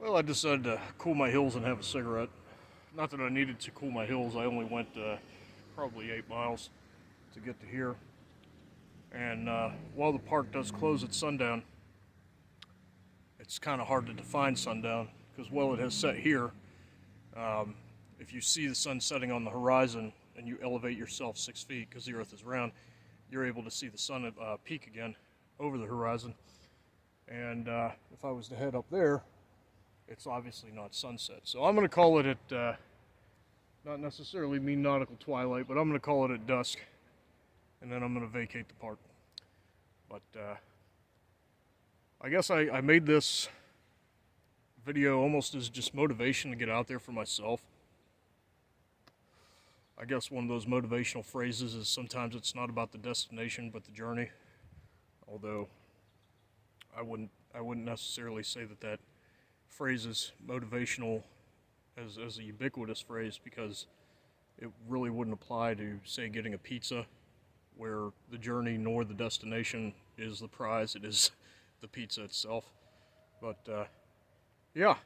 Well, I decided to cool my heels and have a cigarette. Not that I needed to cool my heels, I only went probably 8 miles to get to here. And while the park does close at sundown, it's kind of hard to define sundown because while it has set here, if you see the sun setting on the horizon and you elevate yourself 6 feet because the earth is round, you're able to see the sun peak again over the horizon. And if I was to head up there, it's obviously not sunset. So I'm going to call it at, not necessarily mean nautical twilight, but I'm going to call it at dusk. And then I'm going to vacate the park. But I guess I made this video almost as just motivation to get out there for myself. I guess one of those motivational phrases is sometimes it's not about the destination, but the journey. Although I wouldn't necessarily say that phrase is motivational as a ubiquitous phrase, because it really wouldn't apply to, say, getting a pizza, where the journey nor the destination is the prize, it is the pizza itself. But yeah,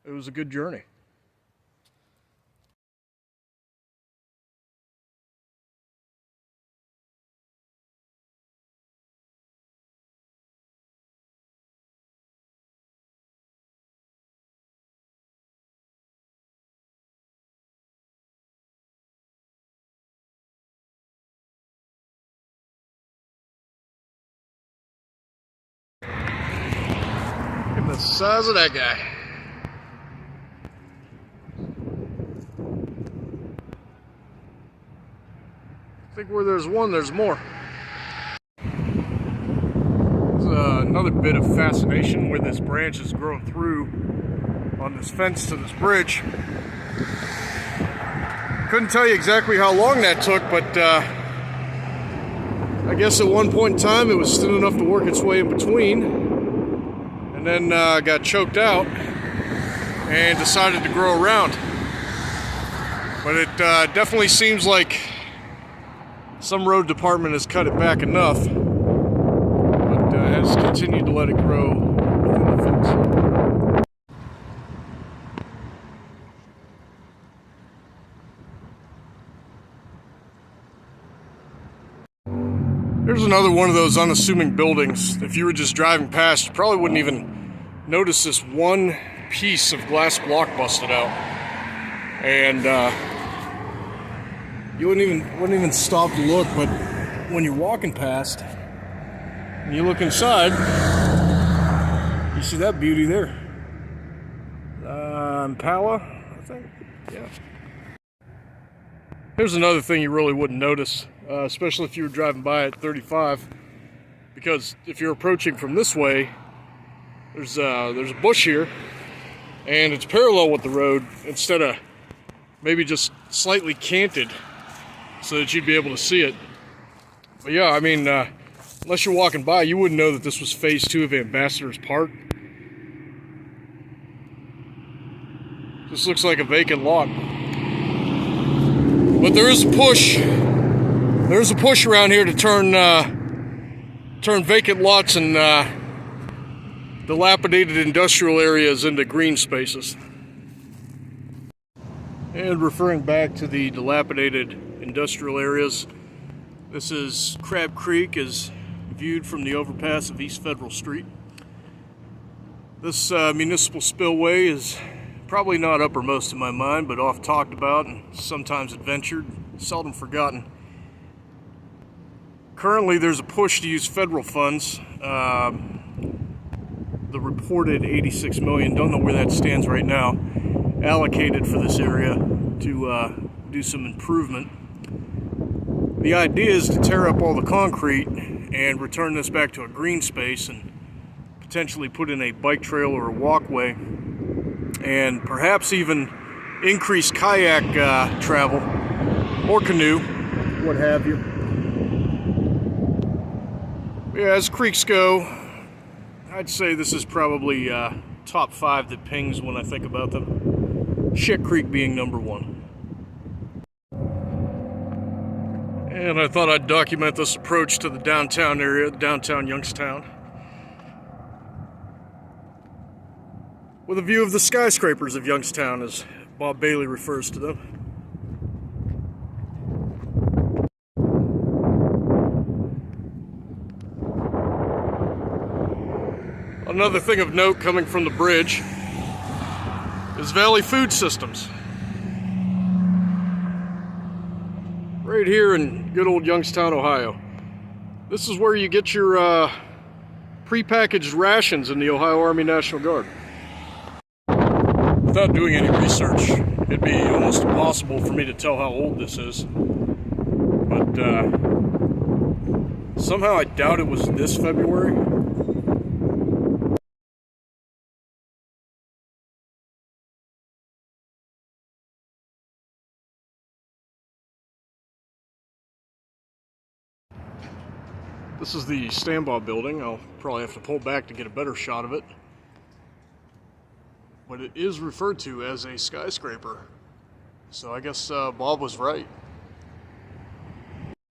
it was a good journey. Look at the size of that guy. I think where there's one, there's more. There's another bit of fascination where this branch has grown through on this fence to this bridge. Couldn't tell you exactly how long that took, but I guess at one point in time it was thin enough to work its way in between, and then got choked out and decided to grow around. But it definitely seems like some road department has cut it back enough, but has continued to let it grow within the fence. Here's another one of those unassuming buildings. If you were just driving past, you probably wouldn't even notice this one piece of glass block busted out. And you wouldn't even stop to look, but when you're walking past and you look inside, you see that beauty there. Impala, I think. Yeah. Here's another thing you really wouldn't notice, especially if you were driving by at 35, because if you're approaching from this way, there's a bush here, and it's parallel with the road instead of maybe just slightly canted so that you'd be able to see it. But yeah, I mean, unless you're walking by, you wouldn't know that this was phase 2 of Ambassador's Park. This looks like a vacant lot. But there is a push. There's a push around here to turn vacant lots and dilapidated industrial areas into green spaces. And referring back to the dilapidated industrial areas, this is Crab Creek as viewed from the overpass of East Federal Street. This municipal spillway is probably not uppermost in my mind, but oft talked about and sometimes adventured, seldom forgotten. Currently there's a push to use federal funds. The reported $86 million, don't know where that stands right now, allocated for this area to do some improvement. The idea is to tear up all the concrete and return this back to a green space and potentially put in a bike trail or a walkway, and perhaps even increase kayak travel or canoe, what have you. Yeah, as creeks go, I'd say this is probably top 5 that pings when I think about them. Shit Creek being number 1. And I thought I'd document this approach to the downtown area, downtown Youngstown. with a view of the skyscrapers of Youngstown, as Bob Bailey refers to them. Another thing of note coming from the bridge is Valley Food Systems. Right here in good old Youngstown, Ohio. This is where you get your prepackaged rations in the Ohio Army National Guard. Without doing any research, it'd be almost impossible for me to tell how old this is. But somehow I doubt it was this February. This is the standby building. I'll probably have to pull back to get a better shot of it. But it is referred to as a skyscraper. So I guess Bob was right.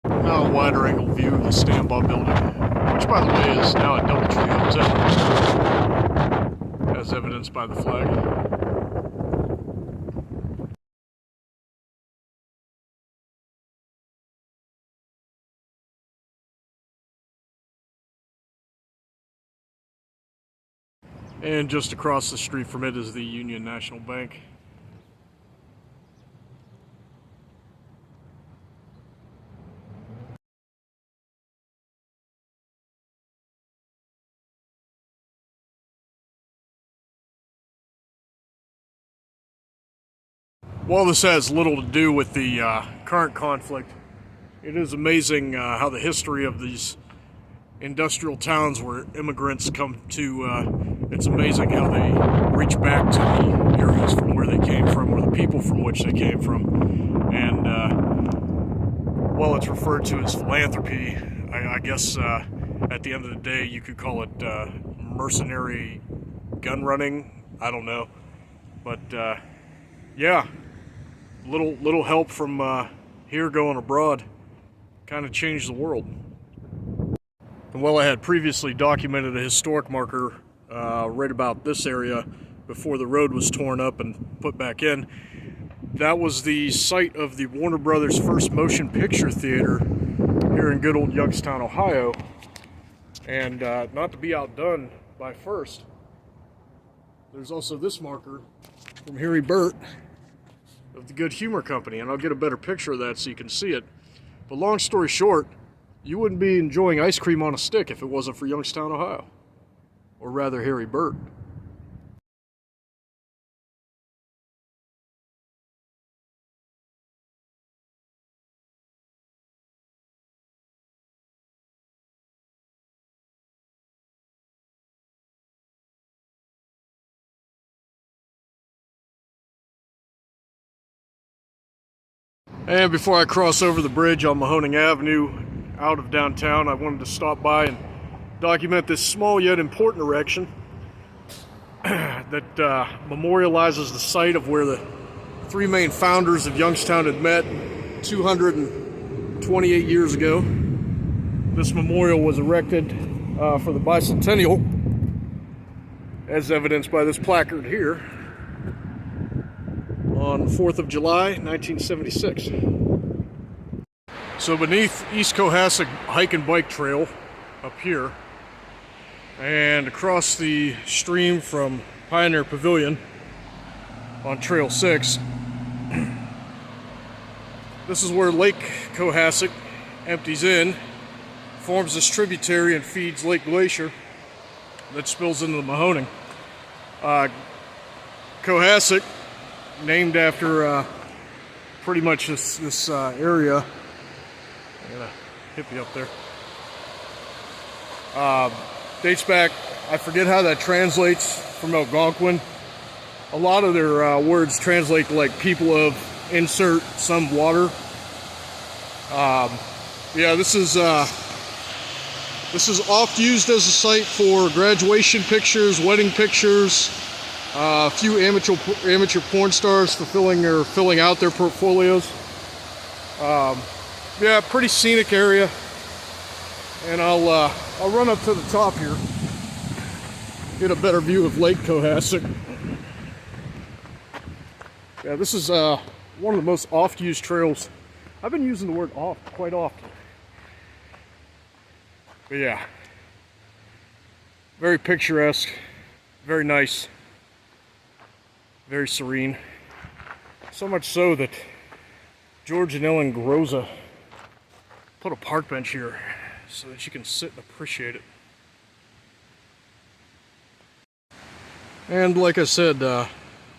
Now a wider angle view of the standby building, which by the way is now a Doubletree Hotel, as evidenced by the flag. And just across the street from it is the Union National Bank. While this has little to do with the current conflict, it is amazing how the history of these industrial towns where immigrants come to, it's amazing how they reach back to the areas from where they came from, or the people from which they came from. And while it's referred to as philanthropy, I guess at the end of the day you could call it mercenary gun running. I don't know. But yeah, little help from here going abroad kind of changed the world. And while I had previously documented a historic marker right about this area before the road was torn up and put back in, that was the site of the Warner Brothers' first motion picture theater here in good old Youngstown, Ohio. And not to be outdone by first, there's also this marker from Harry Burt of the Good Humor Company, and I'll get a better picture of that so you can see it. But long story short, you wouldn't be enjoying ice cream on a stick if it wasn't for Youngstown, Ohio. Or rather, Harry Burt. And before I cross over the bridge on Mahoning Avenue out of downtown, I wanted to stop by and document this small yet important erection that memorializes the site of where the three main founders of Youngstown had met 228 years ago. This memorial was erected for the bicentennial, as evidenced by this placard here, on 4th of July, 1976. So beneath East Cohasset Hike and Bike Trail up here, and across the stream from Pioneer Pavilion on Trail 6, this is where Lake Cohasset empties in, forms this tributary and feeds Lake Glacier that spills into the Mahoning. Cohasset, named after pretty much this area. I got a hippie up there. Dates back, I forget how that translates from Algonquin. A lot of their words translate to like people of insert some water. Yeah, this is oft used as a site for graduation pictures, wedding pictures, a few amateur porn stars filling out their portfolios. Yeah, pretty scenic area, and I'll run up to the top here, get a better view of Lake Cohasset. Yeah, this is one of the most oft-used trails. I've been using the word oft quite often. But yeah, very picturesque, very nice, very serene. So much so that George and Ellen Groza put a park bench here so that you can sit and appreciate it. And like I said,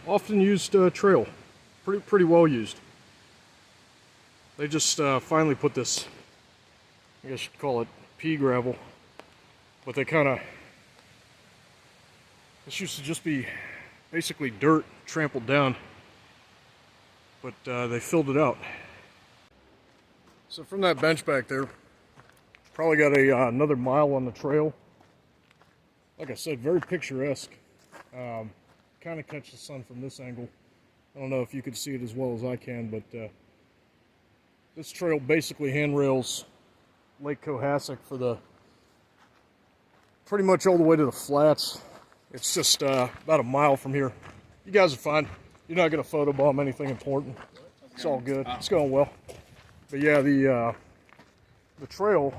often used trail, pretty well used. They just finally put this, I guess you'd call it pea gravel, but they this used to just be basically dirt trampled down, but they filled it out. So from that bench back there, probably got another mile on the trail. Like I said, very picturesque. Kind of catch the sun from this angle. I don't know if you could see it as well as I can, but this trail basically handrails Lake Cohasset for pretty much all the way to the flats. It's just about a mile from here. You guys are fine. You're not going to photobomb anything important. It's all good. It's going well. But yeah, the trail,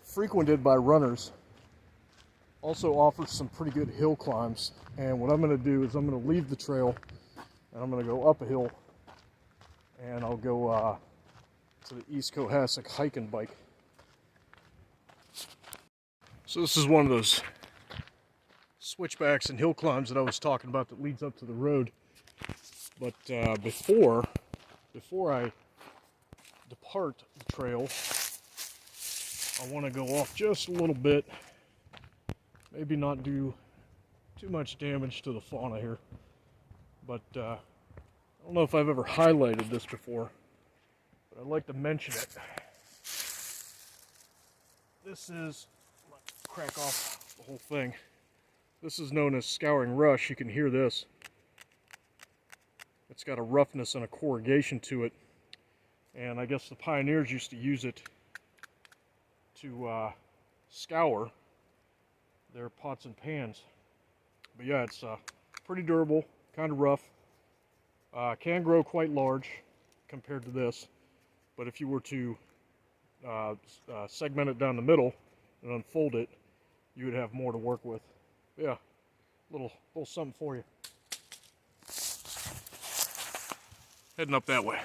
frequented by runners, also offers some pretty good hill climbs. And what I'm going to do is I'm going to leave the trail and I'm going to go up a hill and I'll go to the East Cohasset hike and bike. So this is one of those switchbacks and hill climbs that I was talking about that leads up to the road. But before I depart the trail, I want to go off just a little bit, maybe not do too much damage to the fauna here, but I don't know if I've ever highlighted this before, but I'd like to mention it. This is, let's crack off the whole thing. This is known as scouring rush. You can hear this. It's got a roughness and a corrugation to it, and I guess the pioneers used to use it to scour their pots and pans. But yeah, it's pretty durable, kind of rough. Can grow quite large compared to this, but if you were to segment it down the middle and unfold it, you would have more to work with. Yeah, little something for you. Heading up that way.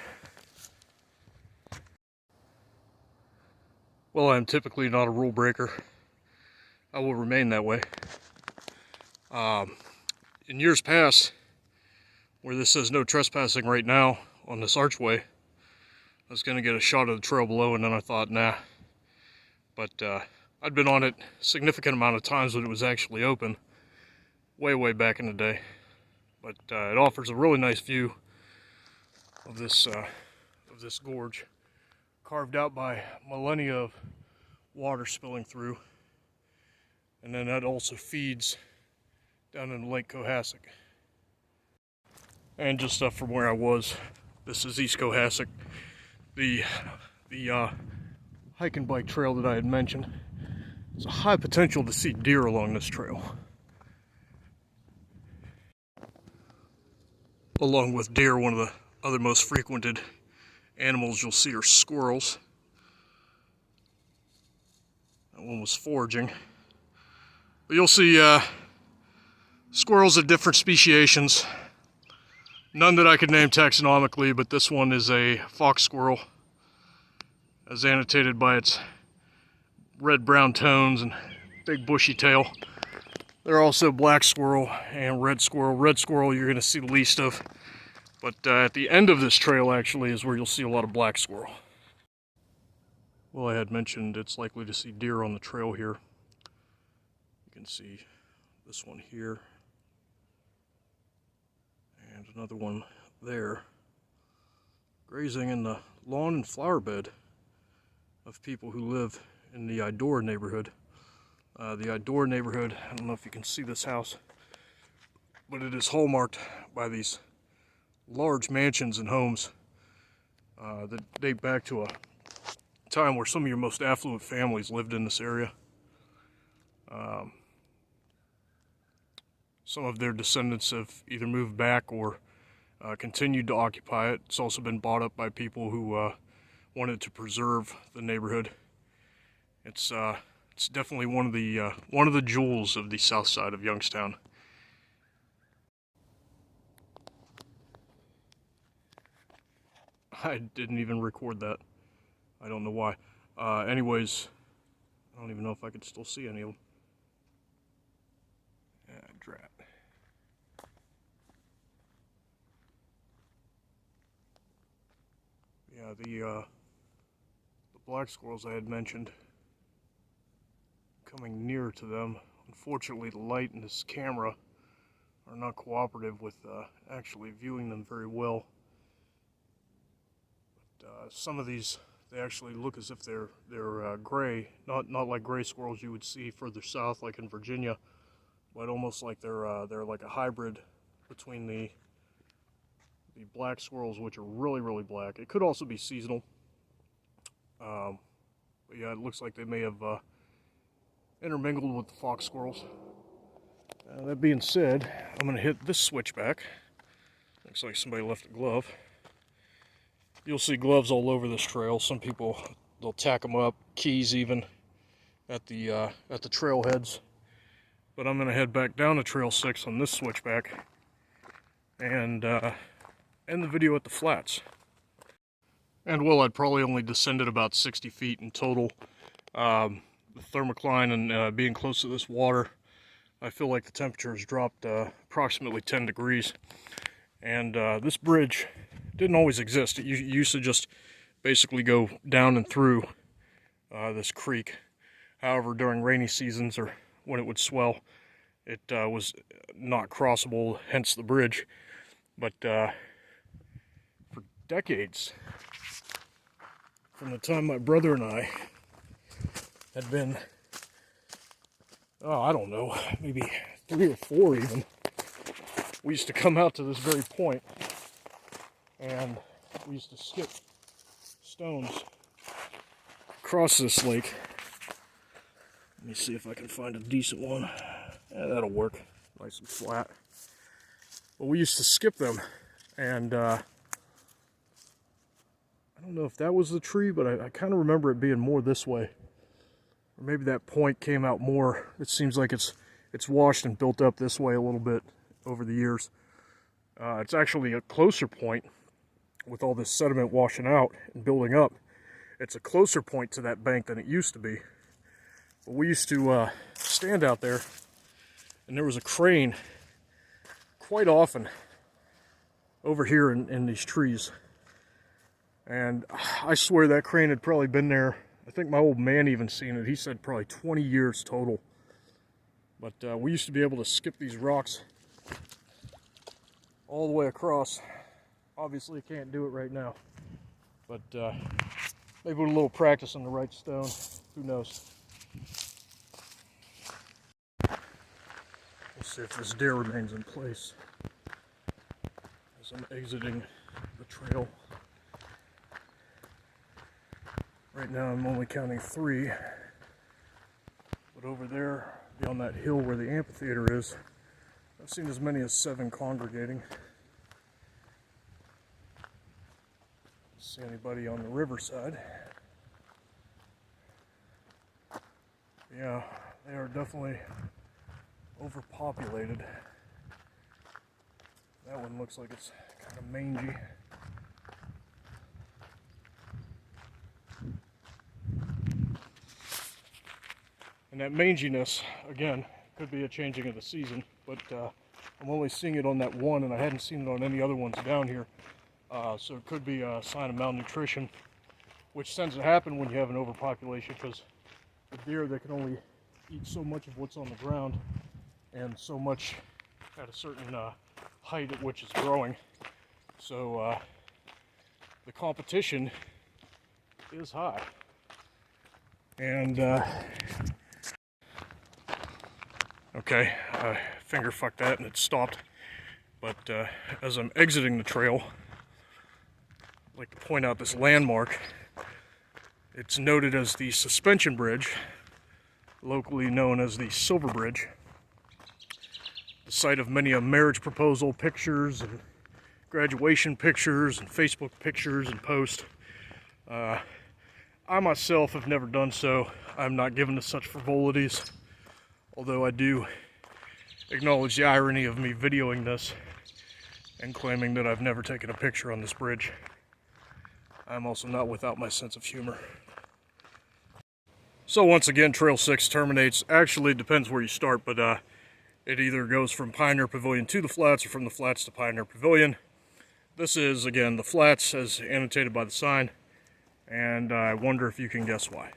Well, I'm typically not a rule breaker. I will remain that way. In years past, where this says no trespassing right now on this archway, I was going to get a shot of the trail below, and then I thought, nah. But I'd been on it a significant amount of times when it was actually open, way back in the day. But it offers a really nice view of this gorge, carved out by millennia of water spilling through, and then that also feeds down in Lake Cohasset. And just up from where I was, this is East Cohasset, the hike and bike trail that I had mentioned. There's a high potential to see deer along this trail. Along with deer, one of the other most frequented animals you'll see are squirrels. That one was foraging. But you'll see squirrels of different speciations. None that I could name taxonomically, but this one is a fox squirrel, as annotated by its red-brown tones and big bushy tail. There are also black squirrel and red squirrel. Red squirrel you're going to see the least of, but at the end of this trail actually is where you'll see a lot of black squirrel. Well, I had mentioned it's likely to see deer on the trail here. You can see this one here, and another one there, grazing in the lawn and flower bed of people who live in the Idor neighborhood. The Idor neighborhood, I don't know if you can see this house, but it is hallmarked by these large mansions and homes that date back to a time where some of your most affluent families lived in this area. Some of their descendants have either moved back or continued to occupy it. It's also been bought up by people who wanted to preserve the neighborhood. It's definitely one of the jewels of the south side of Youngstown. I didn't even record that. I don't know why. Anyways, I don't even know if I could still see any of them. Yeah, drat. Yeah, the black squirrels I had mentioned, coming nearer to them. Unfortunately, the light in this camera are not cooperative with actually viewing them very well. But some of these, they actually look as if they're gray, not like gray squirrels you would see further south, like in Virginia, but almost like they're like a hybrid between the black squirrels, which are really black. It could also be seasonal. But yeah, it looks like they may have intermingled with the fox squirrels. That being said, I'm going to hit this switchback. Looks like somebody left a glove. You'll see gloves all over this trail. Some people, they'll tack them up, keys even, at the trailheads. But I'm going to head back down to Trail 6 on this switchback and end the video at the flats. And well, I'd probably only descended about 60 feet in total. The thermocline and being close to this water, I feel like the temperature has dropped approximately 10 degrees. And this bridge didn't always exist. It used to just basically go down and through this creek. However, during rainy seasons or when it would swell, it was not crossable, hence the bridge. But for decades, from the time my brother and I had been, oh, I don't know, maybe 3 or 4 even, we used to come out to this very point, and we used to skip stones across this lake. Let me see if I can find a decent one. Yeah, that'll work, nice and flat. But we used to skip them, and I don't know if that was the tree, but I kind of remember it being more this way. Or maybe that point came out more. It seems like it's washed and built up this way a little bit over the years. It's actually a closer point with all this sediment washing out and building up. It's a closer point to that bank than it used to be. But we used to stand out there, and there was a crane quite often over here in these trees. And I swear that crane had probably been there. I think my old man even seen it. He said probably 20 years total. But we used to be able to skip these rocks all the way across. Obviously, I can't do it right now. But maybe with a little practice on the right stone, who knows. We'll see if this deer remains in place as I'm exiting the trail. Right now I'm only counting 3, but over there, beyond that hill where the amphitheater is, I've seen as many as 7 congregating. Don't see anybody on the riverside. Yeah, they are definitely overpopulated. That one looks like it's kind of mangy. And that manginess, again, could be a changing of the season, but I'm only seeing it on that one, and I hadn't seen it on any other ones down here. So it could be a sign of malnutrition, which tends to happen when you have an overpopulation, because the deer, they can only eat so much of what's on the ground, and so much at a certain height at which it's growing. So the competition is high. And okay, I finger fucked that and it stopped. But as I'm exiting the trail, I'd like to point out this landmark. It's noted as the suspension bridge, locally known as the Silver Bridge. The site of many a marriage proposal, pictures, and graduation pictures and Facebook pictures and posts. I myself have never done so. I'm not given to such frivolities, although I do acknowledge the irony of me videoing this and claiming that I've never taken a picture on this bridge. I'm also not without my sense of humor. So once again, Trail 6 terminates. Actually, it depends where you start, but it either goes from Pioneer Pavilion to the flats or from the flats to Pioneer Pavilion. This is, again, the flats as annotated by the sign, and I wonder if you can guess why.